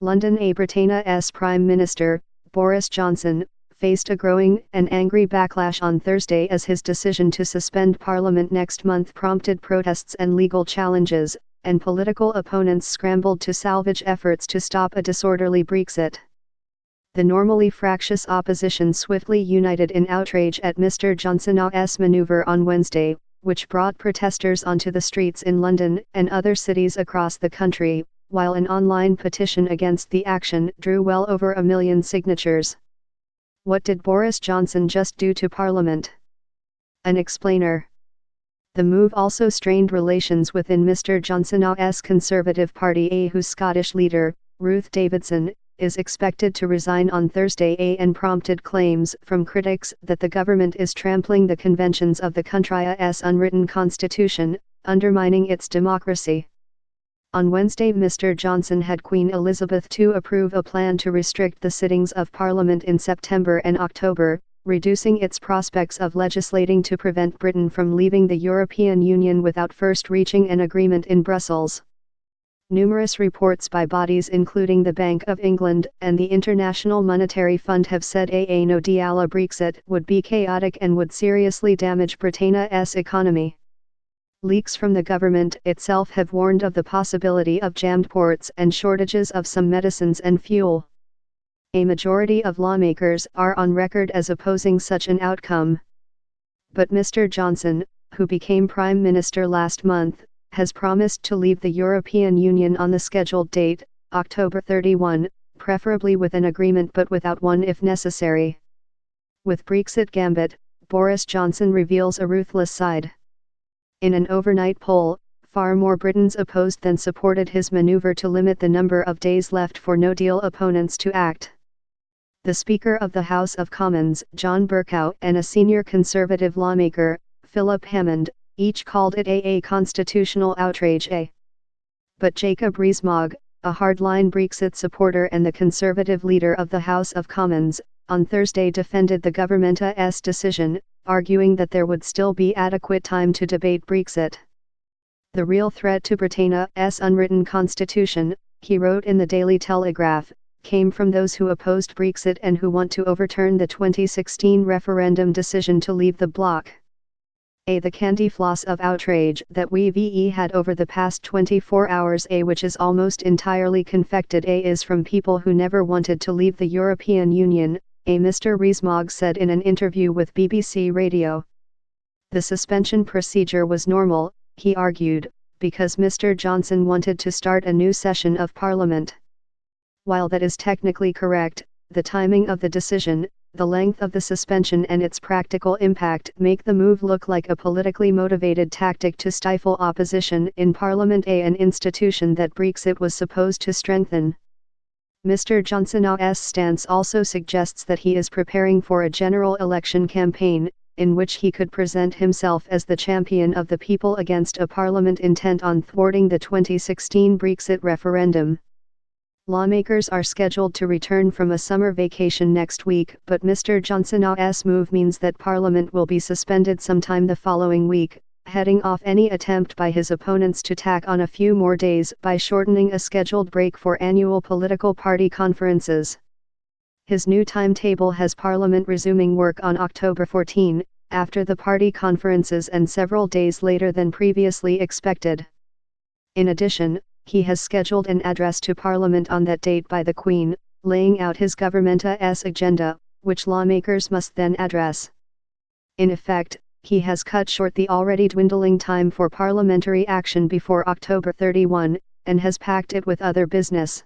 London. Britain's Prime Minister, Boris Johnson, faced a growing and angry backlash on Thursday as his decision to suspend Parliament next month prompted protests and legal challenges, and political opponents scrambled to salvage efforts to stop a disorderly Brexit. The normally fractious opposition swiftly united in outrage at Mr. Johnson's maneuver on Wednesday, which brought protesters onto the streets in London and other cities across the country, while an online petition against the action drew well over 1 million signatures. What did Boris Johnson just do to Parliament? An explainer. The move also strained relations within Mr. Johnson's Conservative Party, whose Scottish leader, Ruth Davidson, is expected to resign on Thursday, and prompted claims from critics that the government is trampling the conventions of the country's unwritten constitution, undermining its democracy. On Wednesday, Mr. Johnson had Queen Elizabeth II approve a plan to restrict the sittings of Parliament in September and October, reducing its prospects of legislating to prevent Britain from leaving the European Union without first reaching an agreement in Brussels. Numerous reports by bodies including the Bank of England and the International Monetary Fund have said a no-deal Brexit would be chaotic and would seriously damage Britain's economy. Leaks from the government itself have warned of the possibility of jammed ports and shortages of some medicines and fuel. A majority of lawmakers are on record as opposing such an outcome. But Mr. Johnson, who became Prime Minister last month, has promised to leave the European Union on the scheduled date, October 31, preferably with an agreement but without one if necessary. With Brexit Gambit, Boris Johnson reveals a ruthless side. In an overnight poll, far more Britons opposed than supported his maneuver to limit the number of days left for no-deal opponents to act. The Speaker of the House of Commons, John Bercow, and a senior Conservative lawmaker, Philip Hammond, each called it a constitutional outrage. But Jacob Rees-Mogg, a hardline Brexit supporter and the Conservative leader of the House of Commons, on Thursday defended the government's decision, arguing that there would still be adequate time to debate Brexit. The real threat to Britain's unwritten constitution, he wrote in the Daily Telegraph, came from those who opposed Brexit and who want to overturn the 2016 referendum decision to leave the bloc. The candy floss of outrage that we've had over the past 24 hours, which is almost entirely confected, is from people who never wanted to leave the European Union, Mr. Rees-Mogg said in an interview with BBC Radio. The suspension procedure was normal, he argued, because Mr. Johnson wanted to start a new session of Parliament. While that is technically correct, the timing of the decision, the length of the suspension and its practical impact make the move look like a politically motivated tactic to stifle opposition in Parliament, an institution that Brexit was supposed to strengthen. Mr. Johnson's stance also suggests that he is preparing for a general election campaign, in which he could present himself as the champion of the people against a Parliament intent on thwarting the 2016 Brexit referendum. Lawmakers are scheduled to return from a summer vacation next week, but Mr. Johnson's move means that Parliament will be suspended sometime the following week, heading off any attempt by his opponents to tack on a few more days by shortening a scheduled break for annual political party conferences. His new timetable has Parliament resuming work on October 14, after the party conferences and several days later than previously expected. In addition, he has scheduled an address to Parliament on that date by the Queen, laying out his government's agenda, which lawmakers must then address. In effect, he has cut short the already dwindling time for parliamentary action before October 31, and has packed it with other business.